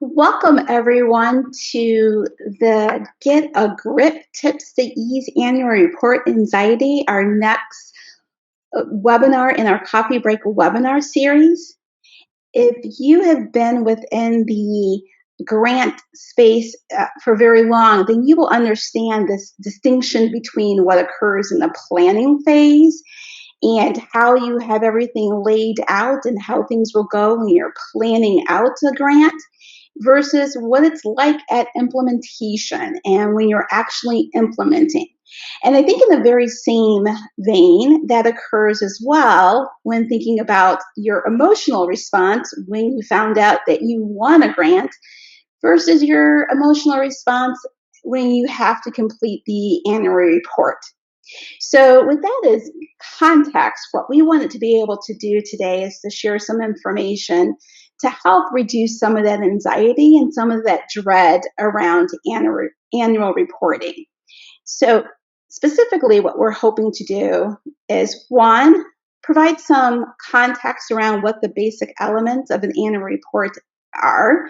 Welcome, everyone, to the Get a Grip Tips to Ease Annual Report Anxiety, our next webinar in our Coffee Break webinar series. If you have been within the grant space for very long, then you will understand this distinction between what occurs in the planning phase and how you have everything laid out and how things will go when you're planning out a grant versus what it's like at implementation and when you're actually implementing. And I think in the very same vein, that occurs as well when thinking about your emotional response when you found out that you won a grant versus your emotional response when you have to complete the annual report. So, with that as context, what we wanted to be able to do today is to share some information to help reduce some of that anxiety and some of that dread around annual reporting. So, specifically, what we're hoping to do is one, provide some context around what the basic elements of an annual report are.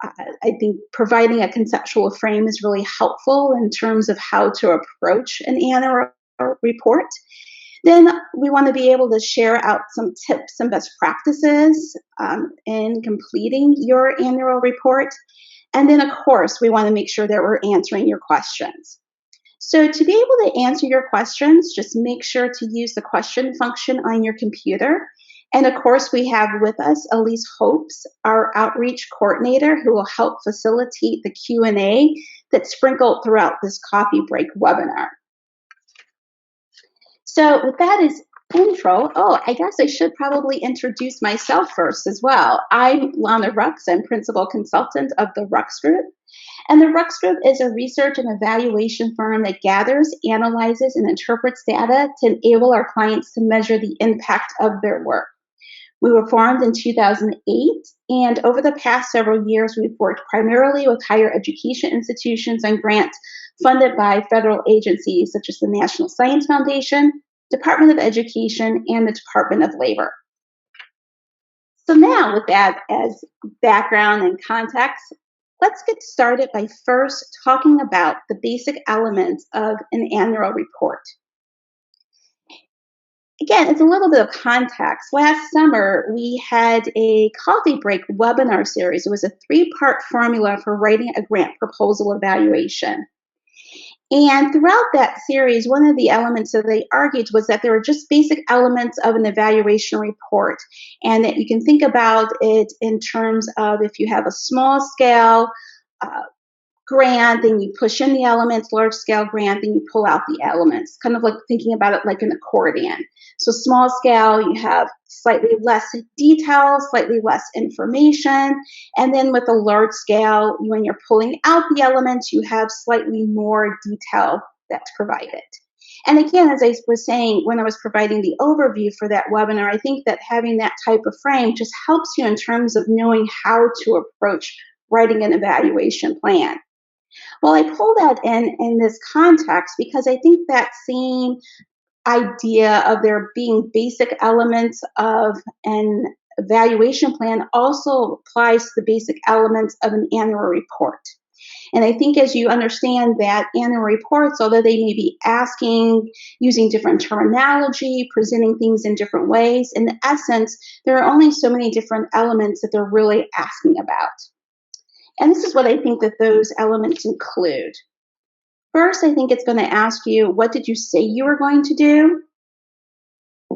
I think providing a conceptual frame is really helpful in terms of how to approach an annual report. Then we want to be able to share out some tips and best practices in completing your annual report. And then, of course, we want to make sure that we're answering your questions. So to be able to answer your questions, just make sure to use the question function on your computer. And of course, we have with us Elise Hopes, our outreach coordinator, who will help facilitate the Q&A that's sprinkled throughout this coffee break webinar. So with that as intro, I guess I should probably introduce myself first as well. I'm Lana Rucks. I'm principal consultant of the Rucks Group. And the Rucks Group is a research and evaluation firm that gathers, analyzes, and interprets data to enable our clients to measure the impact of their work. We were formed in 2008, and over the past several years, we've worked primarily with higher education institutions and grants funded by federal agencies such as the National Science Foundation, Department of Education, and the Department of Labor. So now, with that as background and context, let's get started by first talking about the basic elements of an annual report. Again, it's a little bit of context. Last summer, we had a coffee break webinar series. It was a 3-part formula for writing a grant proposal evaluation. And throughout that series, one of the elements that they argued was that there were just basic elements of an evaluation report, and that you can think about it in terms of if you have a small scale grant, then you push in the elements, large scale grant, then you pull out the elements, kind of like thinking about it like an accordion. So small scale, you have slightly less detail, slightly less information. And then with a large scale, when you're pulling out the elements, you have slightly more detail that's provided. And again, as I was saying when I was providing the overview for that webinar, I think that having that type of frame just helps you in terms of knowing how to approach writing an evaluation plan. Well, I pull that in this context because I think that same idea of there being basic elements of an evaluation plan also applies to the basic elements of an annual report. And I think as you understand that annual reports, although they may be asking, using different terminology, presenting things in different ways, in essence, there are only so many different elements that they're really asking about. And this is what I think that those elements include. First, I think it's going to ask you, what did you say you were going to do?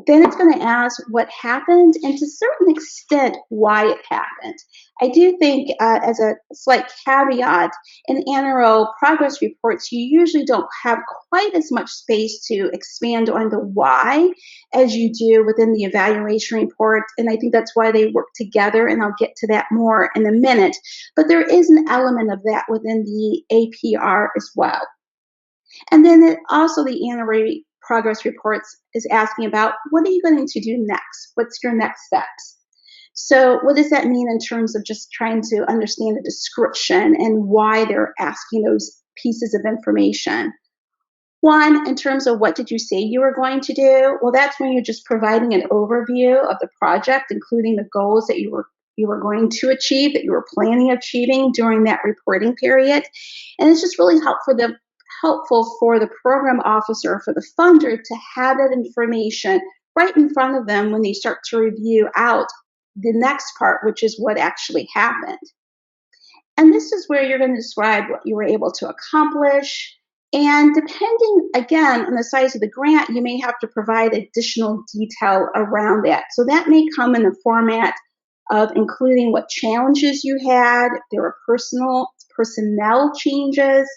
Then it's going to ask what happened, and to a certain extent, why it happened. I do think, as a slight caveat, in annual progress reports, you usually don't have quite as much space to expand on the why as you do within the evaluation report, and I think that's why they work together, and I'll get to that more in a minute. But there is an element of that within the APR as well. And then also the annual progress reports is asking about, what are you going to do next? What's your next steps? So what does that mean in terms of just trying to understand the description and why they're asking those pieces of information? One, in terms of what did you say you were going to do? Well, that's when you're just providing an overview of the project, including the goals that you were you were going to achieve, that you were planning achieving during that reporting period. And it's just really helpful for the program officer, for the funder, to have that information right in front of them when they start to review out the next part, which is what actually happened. And this is where you're going to describe what you were able to accomplish. And depending, again, on the size of the grant, you may have to provide additional detail around that. So that may come in the format of including what challenges you had, if there were personnel changes,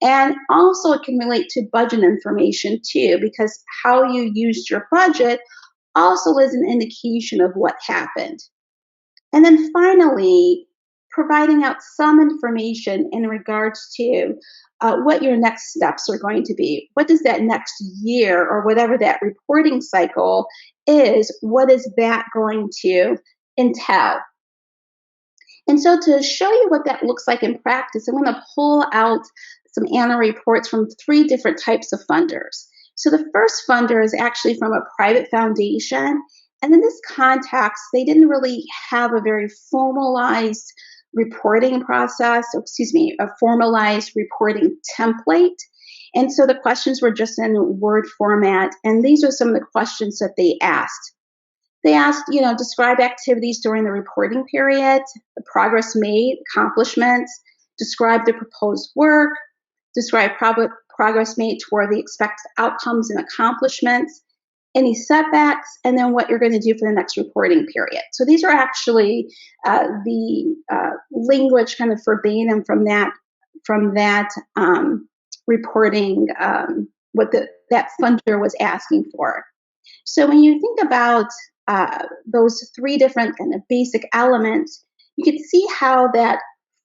and also it can relate to budget information too, because how you used your budget also is an indication of what happened. And then finally, providing out some information in regards to what your next steps are going to be. What does that next year, or whatever that reporting cycle is, what is that going to entail? And so to show you what that looks like in practice, I'm going to pull out some annual reports from 3 different types of funders. So the first funder is actually from a private foundation. And in this context, they didn't really have a very formalized reporting process, a formalized reporting template. And so the questions were just in Word format. And these are some of the questions that they asked. They asked, describe activities during the reporting period, the progress made, accomplishments, describe the proposed work, describe progress made toward the expected outcomes and accomplishments, any setbacks, and then what you're going to do for the next reporting period. So these are actually the language kind of verbatim from that reporting, what that funder was asking for. So when you think about those 3 different kind of basic elements, you can see how that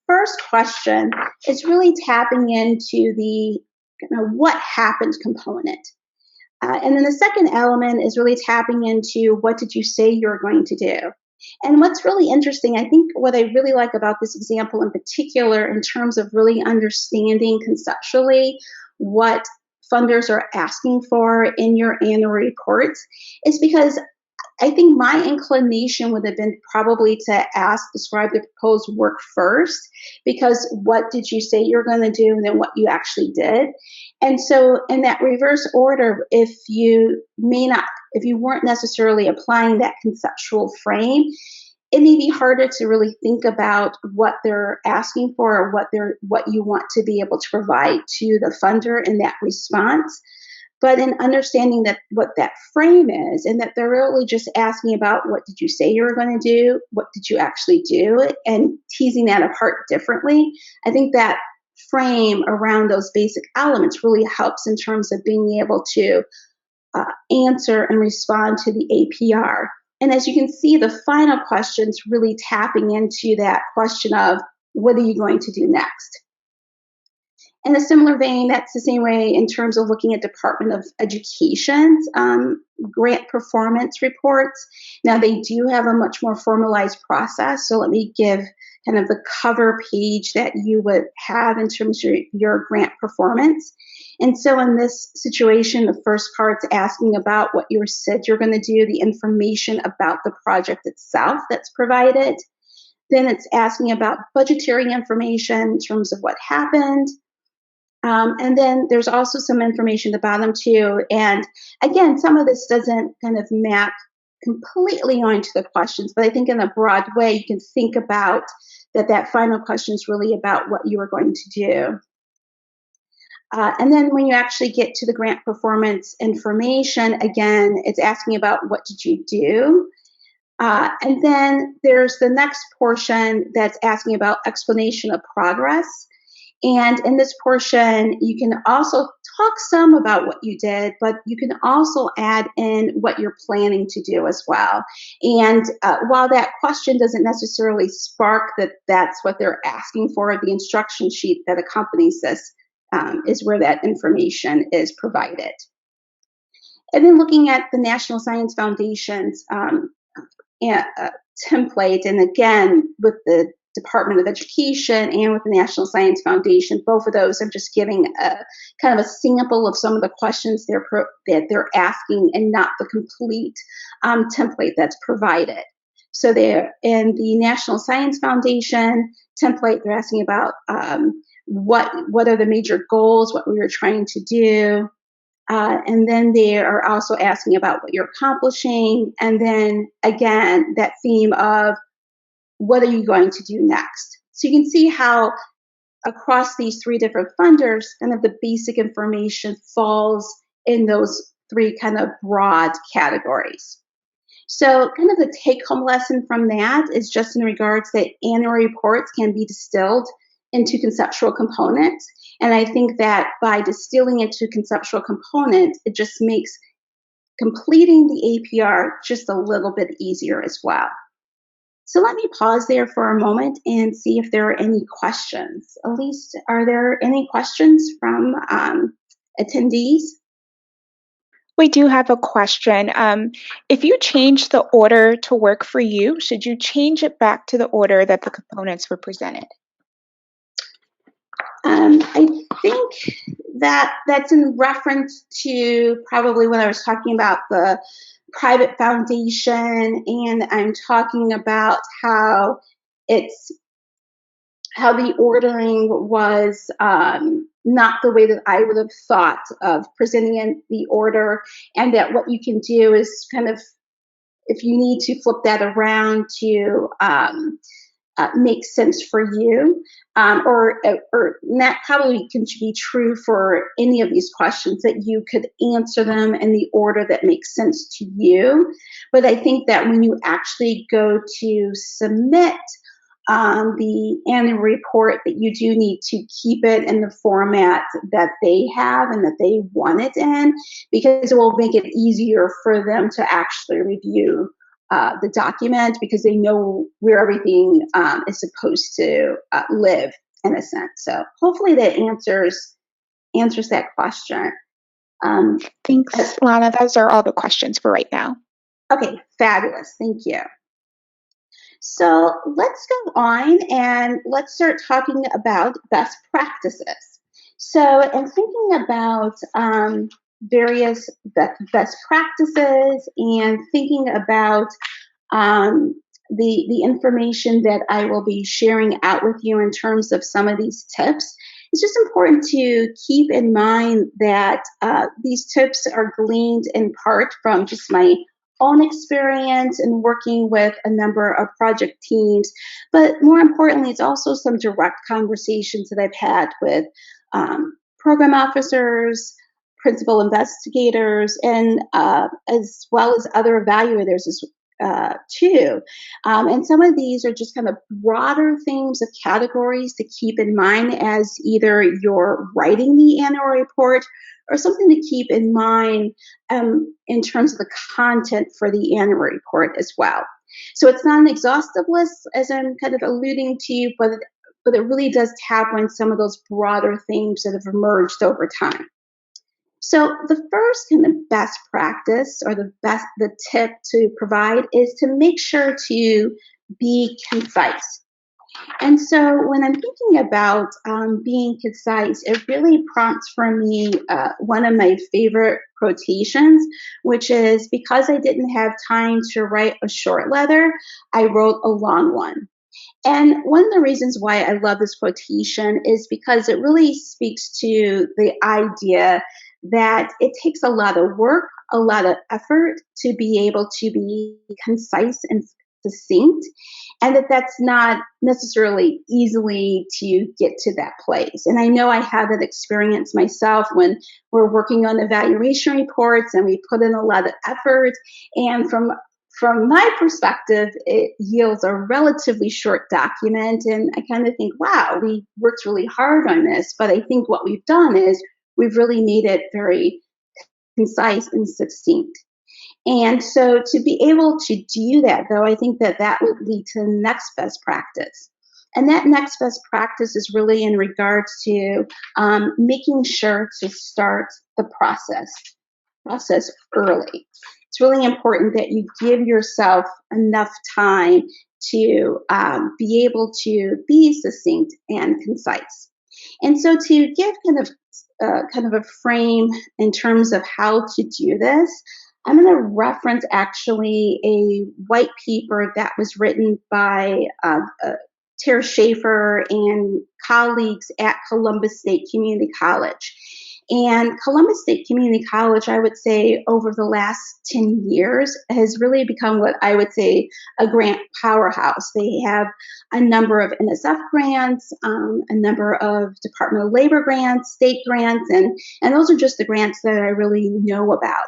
first question is really tapping into the what happened component. And then the second element is really tapping into what did you say you're going to do. And what's really interesting, I think what I really like about this example in particular, in terms of really understanding conceptually what funders are asking for in your annual reports, is because I think my inclination would have been probably to describe the proposed work first, because what did you say you're going to do, and then what you actually did. And so in that reverse order, if you weren't necessarily applying that conceptual frame, it may be harder to really think about what they're asking for, or what you want to be able to provide to the funder in that response. But in understanding that what that frame is, and that they're really just asking about what did you say you were going to do, what did you actually do, and teasing that apart differently, I think that frame around those basic elements really helps in terms of being able to answer and respond to the APR. And as you can see, the final question's really tapping into that question of what are you going to do next? In a similar vein, that's the same way in terms of looking at Department of Education's grant performance reports. Now, they do have a much more formalized process, so let me give kind of the cover page that you would have in terms of your grant performance. And so in this situation, the first part's asking about what you said you're going to do, the information about the project itself that's provided. Then it's asking about budgetary information in terms of what happened. And then there's also some information at the bottom too. And again, some of this doesn't kind of map completely onto the questions, but I think in a broad way, you can think about that final question is really about what you are going to do. And then when you actually get to the grant performance information, again, it's asking about what did you do. And then there's the next portion that's asking about explanation of progress. And in this portion, you can also talk some about what you did, but you can also add in what you're planning to do as well. And while that question doesn't necessarily spark that's what they're asking for, the instruction sheet that accompanies this is where that information is provided. And then looking at the National Science Foundation's template, and again, with the Department of Education and with the National Science Foundation, both of those I'm just giving a kind of a sample of some of the questions that they're asking, and not the complete template that's provided. So they're in the National Science Foundation template. They're asking about what are the major goals, what we were trying to do. And then they are also asking about what you're accomplishing. And then again, that theme of what are you going to do next? So you can see how across these three different funders, kind of the basic information falls in those three kind of broad categories. So kind of the take-home lesson from that is just in regards that annual reports can be distilled into conceptual components. And I think that by distilling into conceptual components, it just makes completing the APR just a little bit easier as well. So let me pause there for a moment and see if there are any questions. Elise, are there any questions from attendees? We do have a question. If you change the order to work for you, should you change it back to the order that the components were presented? I think that's in reference to probably when I was talking about the private foundation, and I'm talking about how the ordering was not the way that I would have thought of presenting in the order, and that what you can do is kind of, if you need to flip that around to make sense for you, or that probably can be true for any of these questions, that you could answer them in the order that makes sense to you. But I think that when you actually go to submit the annual report, that you do need to keep it in the format that they have and that they want it in, because it will make it easier for them to actually review the document, because they know where everything is supposed to live, in a sense. So hopefully that answers that question. Thanks, Lana. Those are all the questions for right now. Okay, fabulous. Thank you. So let's go on and let's start talking about best practices. So in thinking about various best practices and thinking about the information that I will be sharing out with you in terms of some of these tips, it's just important to keep in mind that these tips are gleaned in part from just my own experience in working with a number of project teams, but more importantly, it's also some direct conversations that I've had with program officers, principal investigators, and as well as other evaluators too. And some of these are just kind of broader themes of categories to keep in mind as either you're writing the annual report, or something to keep in mind in terms of the content for the annual report as well. So it's not an exhaustive list, as I'm kind of alluding to, but it really does tap on some of those broader themes that have emerged over time. So the first kind of best practice, or the tip to provide, is to make sure to be concise. And so when I'm thinking about being concise, it really prompts for me one of my favorite quotations, which is, because I didn't have time to write a short letter, I wrote a long one. And one of the reasons why I love this quotation is because it really speaks to the idea that it takes a lot of work, a lot of effort to be able to be concise and succinct, and that's not necessarily easily to get to that place. And I know I had that experience myself when we're working on evaluation reports and we put in a lot of effort, and from my perspective, it yields a relatively short document, and I kind of think, wow, we worked really hard on this, but I think what we've done is we've really made it very concise and succinct. And so to be able to do that, though, I think that would lead to the next best practice. And that next best practice is really in regards to making sure to start the process early. It's really important that you give yourself enough time to be able to be succinct and concise. And so to give kind of a frame in terms of how to do this, I'm going to reference actually a white paper that was written by Tara Schaefer and colleagues at Columbus State Community College. And Columbus State Community College, I would say, over the last 10 years has really become what I would say a grant powerhouse. They have a number of NSF grants, a number of Department of Labor grants, state grants, and those are just the grants that I really know about.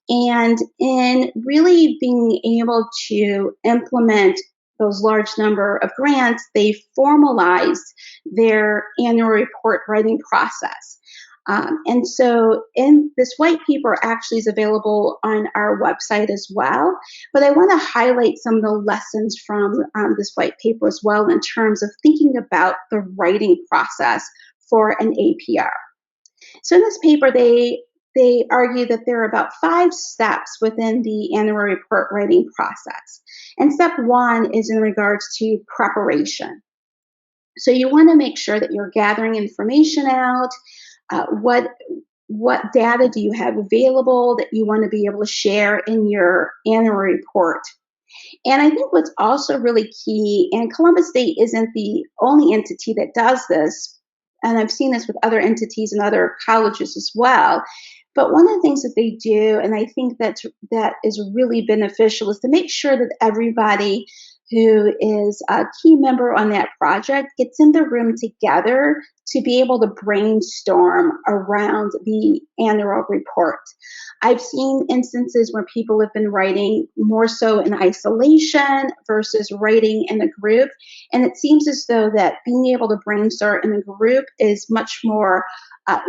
And in really being able to implement those large number of grants, they formalized their annual report writing process. And so in this white paper actually is available on our website as well. But I want to highlight some of the lessons from this white paper as well in terms of thinking about the writing process for an APR. So in this paper, they argue that there are about 5 steps within the annual report writing process. And step 1 is in regards to preparation. So you want to make sure that you're gathering information out. What data do you have available that you want to be able to share in your annual report? And I think what's also really key, and Columbus State isn't the only entity that does this, and I've seen this with other entities and other colleges as well. But one of the things that they do, and I think that is really beneficial, is to make sure that everybody who is a key member on that project gets in the room together to be able to brainstorm around the annual report. I've seen instances where people have been writing more so in isolation versus writing in a group. And it seems as though that being able to brainstorm in a group is much more,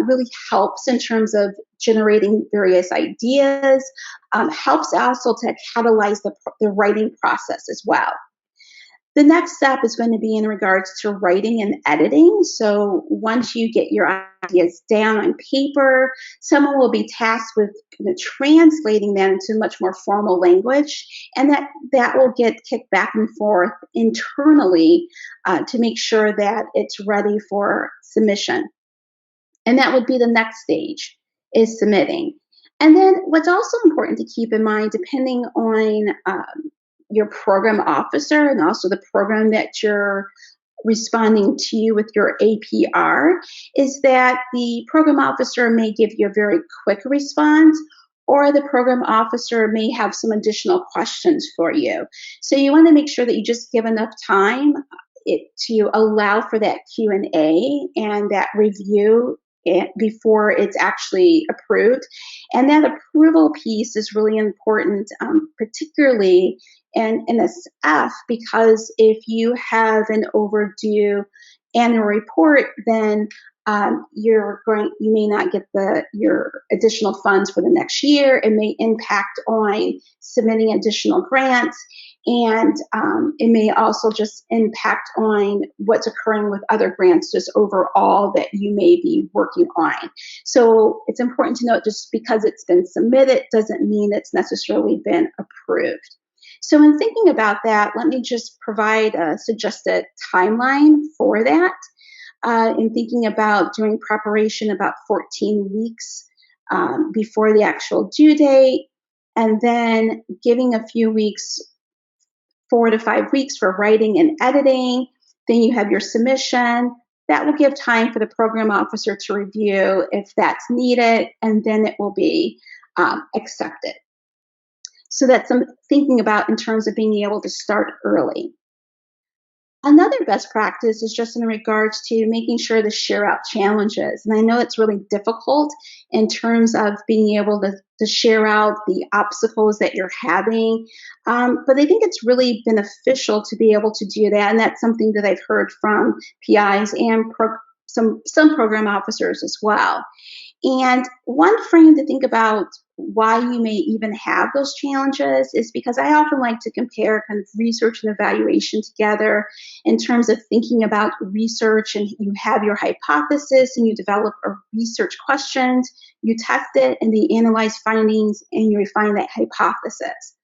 really helps in terms of generating various ideas, helps also to catalyze the writing process as well. The next step is going to be in regards to writing and editing. So once you get your ideas down on paper, someone will be tasked with translating that into much more formal language, and that will get kicked back and forth internally to make sure that it's ready for submission. And that would be the next stage, is submitting. And then what's also important to keep in mind, depending on your program officer and also the program that you're responding to with your APR, is that the program officer may give you a very quick response, or the program officer may have some additional questions for you. So you want to make sure that you just give enough time to allow for that Q&A and that review before it's actually approved. And that approval piece is really important, particularly in NSF, because if you have an overdue annual report, then you may not get your additional funds for the next year. It may impact on submitting additional grants, and it may also just impact on what's occurring with other grants just overall that you may be working on. So it's important to note, just because it's been submitted doesn't mean it's necessarily been approved. So in thinking about that, let me just provide a suggested timeline for that. In thinking about doing preparation about 14 weeks before the actual due date, and then giving a few weeks, 4 to 5 weeks for writing and editing. Then you have your submission. That will give time for the program officer to review if that's needed, and then it will be accepted. So that's some thinking about in terms of being able to start early. Another best practice is just in regards to making sure to share out challenges. And I know it's really difficult in terms of being able to share out the obstacles that you're having. But I think it's really beneficial to be able to do that. And that's something that I've heard from PIs and some program officers as well. And one frame to think about why you may even have those challenges is because I often like to compare kind of research and evaluation together in terms of thinking about research, and you have your hypothesis and you develop a research questions, you test it, and then you analyze findings and you refine that hypothesis.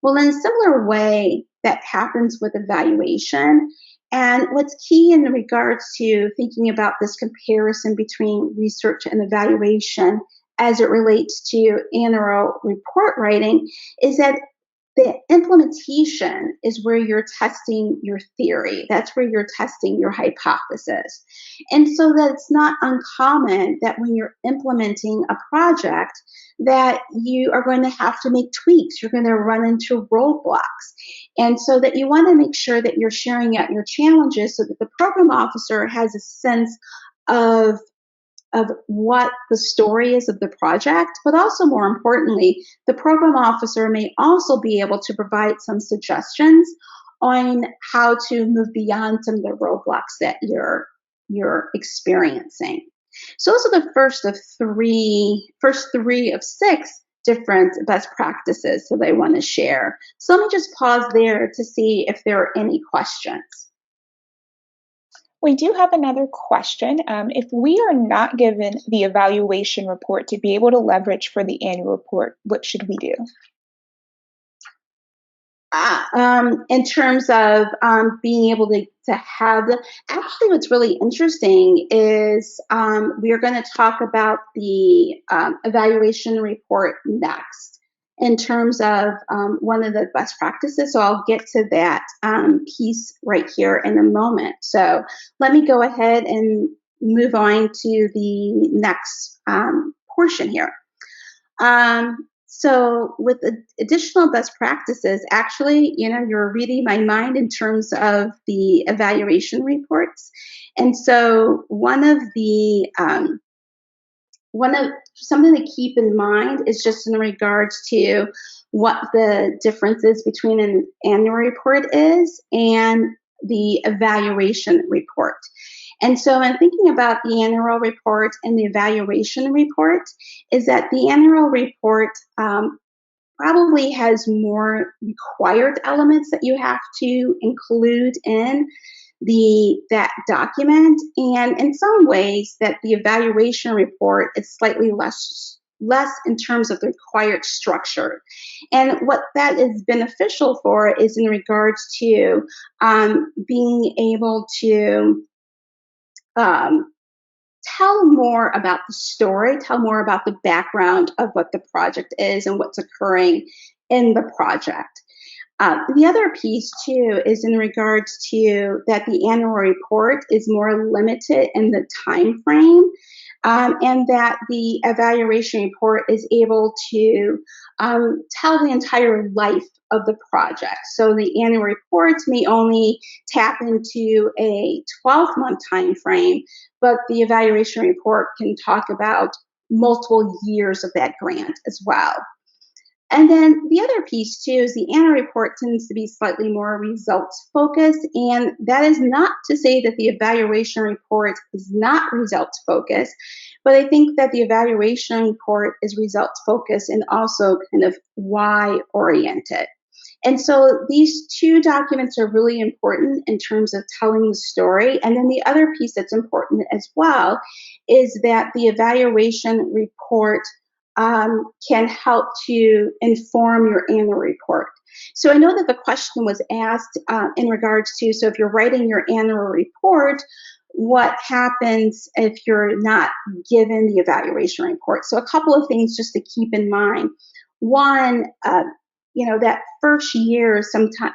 Well, in a similar way, that happens with evaluation. And what's key in regards to thinking about this comparison between research and evaluation as it relates to annual report writing is that the implementation is where you're testing your theory. That's where you're testing your hypothesis. And so that it's not uncommon that when you're implementing a project that you are going to have to make tweaks. You're going to run into roadblocks. And so that you want to make sure that you're sharing out your challenges so that the program officer has a sense of what the story is of the project, but also more importantly, the program officer may also be able to provide some suggestions on how to move beyond some of the roadblocks that you're experiencing. So those are the first three of six different best practices that I want to share. So let me just pause there to see if there are any questions. We do have another question. If we are not given the evaluation report to be able to leverage for the annual report, what should we do? In terms of being able to have actually what's really interesting is we are going to talk about the evaluation report next in terms of one of the best practices. So I'll get to that piece right here in a moment. So let me go ahead and move on to the next portion here. So with additional best practices, actually, you're reading my mind in terms of the evaluation reports. And so something to keep in mind is just in regards to what the difference is between an annual report is and the evaluation report. And so in thinking about the annual report and the evaluation report is that the annual report probably has more required elements that you have to include in that document. And in some ways that the evaluation report is slightly less in terms of the required structure. And what that is beneficial for is in regards to being able to tell more about the story, tell more about the background of what the project is and what's occurring in the project. The other piece, too, is in regards to that the annual report is more limited in the time frame, and that the evaluation report is able to tell the entire life of the project. So the annual report may only tap into a 12-month time frame, but the evaluation report can talk about multiple years of that grant as well. And then the other piece, too, is the annual report tends to be slightly more results focused. And that is not to say that the evaluation report is not results focused, but I think that the evaluation report is results focused and also kind of why oriented. And so these two documents are really important in terms of telling the story. And then the other piece that's important as well is that the evaluation report can help to inform your annual report. So I know that the question was asked in regards to, so if you're writing your annual report, what happens if you're not given the evaluation report? So a couple of things just to keep in mind. One, that first year,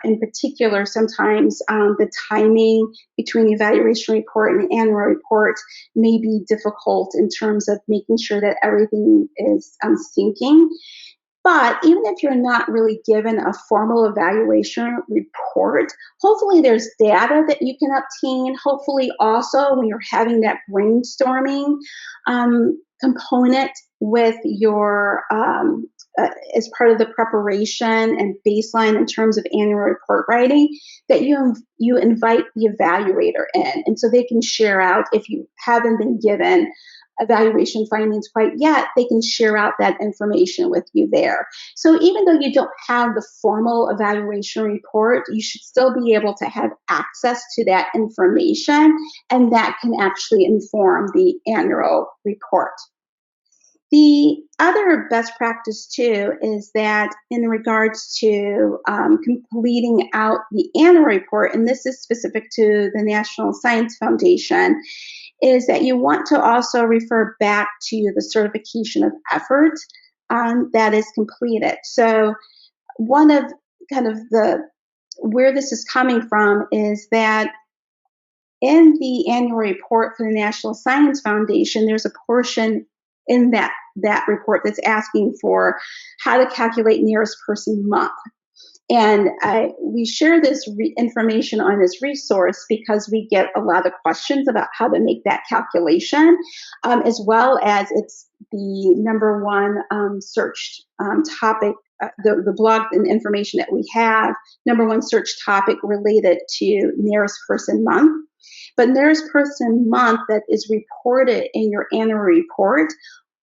in particular, sometimes the timing between the evaluation report and the annual report may be difficult in terms of making sure that everything is syncing. But even if you're not really given a formal evaluation report, hopefully there's data that you can obtain. Hopefully also when you're having that brainstorming component with your as part of the preparation and baseline in terms of annual report writing, that you invite the evaluator in. And so they can share out, if you haven't been given evaluation findings quite yet, they can share out that information with you there. So even though you don't have the formal evaluation report, you should still be able to have access to that information, and that can actually inform the annual report. The other best practice, too, is that in regards to completing out the annual report, and this is specific to the National Science Foundation, is that you want to also refer back to the certification of effort that is completed. So one of kind of where this is coming from is that in the annual report for the National Science Foundation, there's a portion in that report that's asking for how to calculate nearest person month. And we share this information on this resource because we get a lot of questions about how to make that calculation, as well as it's the number one searched topic, the blog and information that we have, number one search topic related to nearest person month. But nearest person month that is reported in your annual report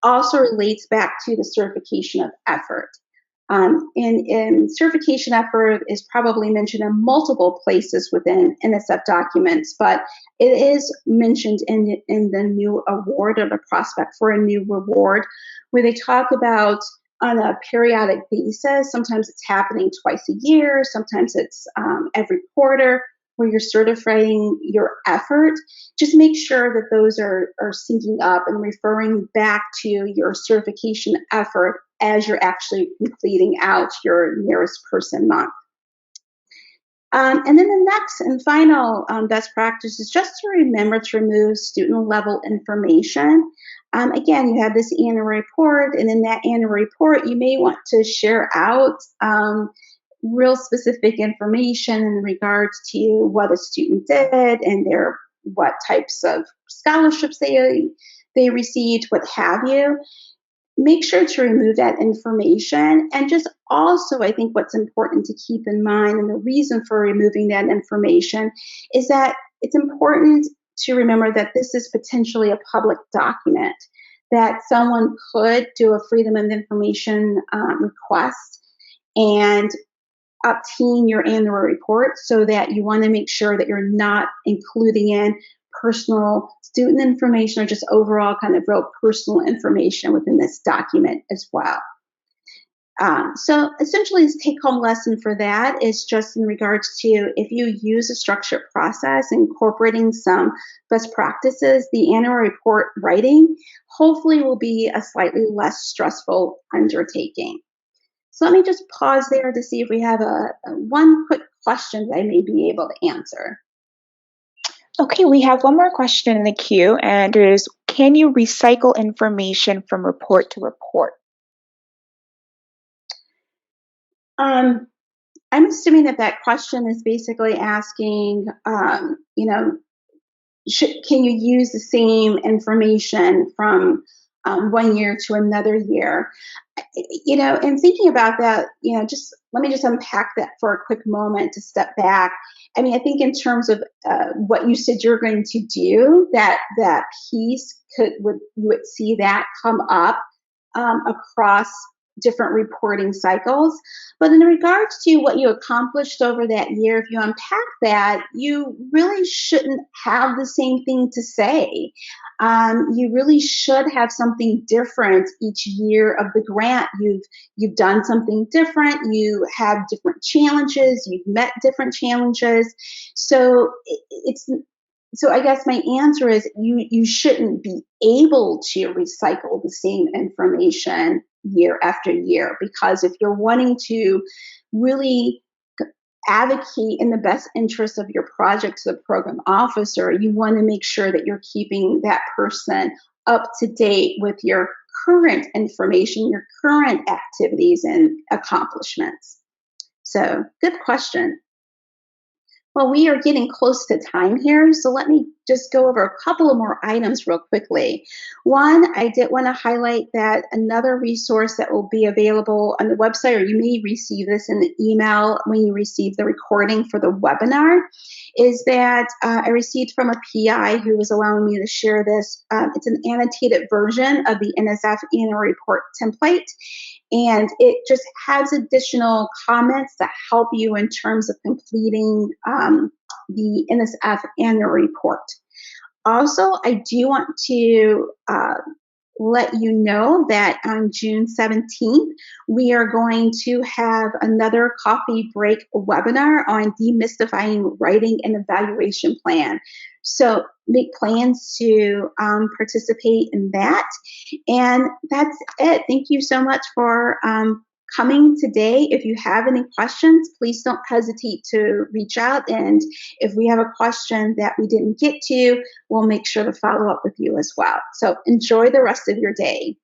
also relates back to the certification of effort. And certification effort is probably mentioned in multiple places within NSF documents, but it is mentioned in the new award or the prospect for a new reward, where they talk about on a periodic basis. Sometimes it's happening twice a year, sometimes it's every quarter, where you're certifying your effort. Just make sure that those are syncing up and referring back to your certification effort as you're actually completing out your nearest person month. And then the next and final best practice is just to remember to remove student level information. Again, you have this annual report, and in that annual report, you may want to share out real specific information in regards to what a student did and what types of scholarships they received, what have you. Make sure to remove that information. And just also, I think what's important to keep in mind, and the reason for removing that information, is that it's important to remember that this is potentially a public document, that someone could do a Freedom of Information request and obtain your annual report, so that you want to make sure that you're not including in personal student information or just overall kind of real personal information within this document as well. So essentially, this take-home lesson for that is just in regards to, if you use a structured process, incorporating some best practices, the annual report writing hopefully will be a slightly less stressful undertaking. So let me just pause there to see if we have one quick question that I may be able to answer. Okay, we have one more question in the queue, and it is, can you recycle information from report to report? I'm assuming that question is basically asking, can you use the same information from 1 year to another year? And thinking about that, let me just unpack that for a quick moment to step back. I mean, I think in terms of what you said you're going to do, that piece you would see that come up across different reporting cycles. But in regards to what you accomplished over that year, if you unpack that, you really shouldn't have the same thing to say. You really should have something different each year of the grant. You've done something different. You have different challenges. You've met different challenges. So I guess my answer is you shouldn't be able to recycle the same information year after year, because if you're wanting to really advocate in the best interest of your project to the program officer, you want to make sure that you're keeping that person up to date with your current information, your current activities and accomplishments. So, good question. Well, we are getting close to time here, so let me just go over a couple of more items real quickly. One, I did want to highlight that another resource that will be available on the website, or you may receive this in the email when you receive the recording for the webinar, is that I received from a PI who was allowing me to share this. It's an annotated version of the NSF annual report template. And it just has additional comments that help you in terms of completing the NSF annual report. Also, I do want to let you know that on June 17th, we are going to have another coffee break webinar on demystifying writing and evaluation plan. So make plans to participate in that. And that's it. Thank you so much for coming today. If you have any questions, please don't hesitate to reach out. And if we have a question that we didn't get to, we'll make sure to follow up with you as well. So enjoy the rest of your day.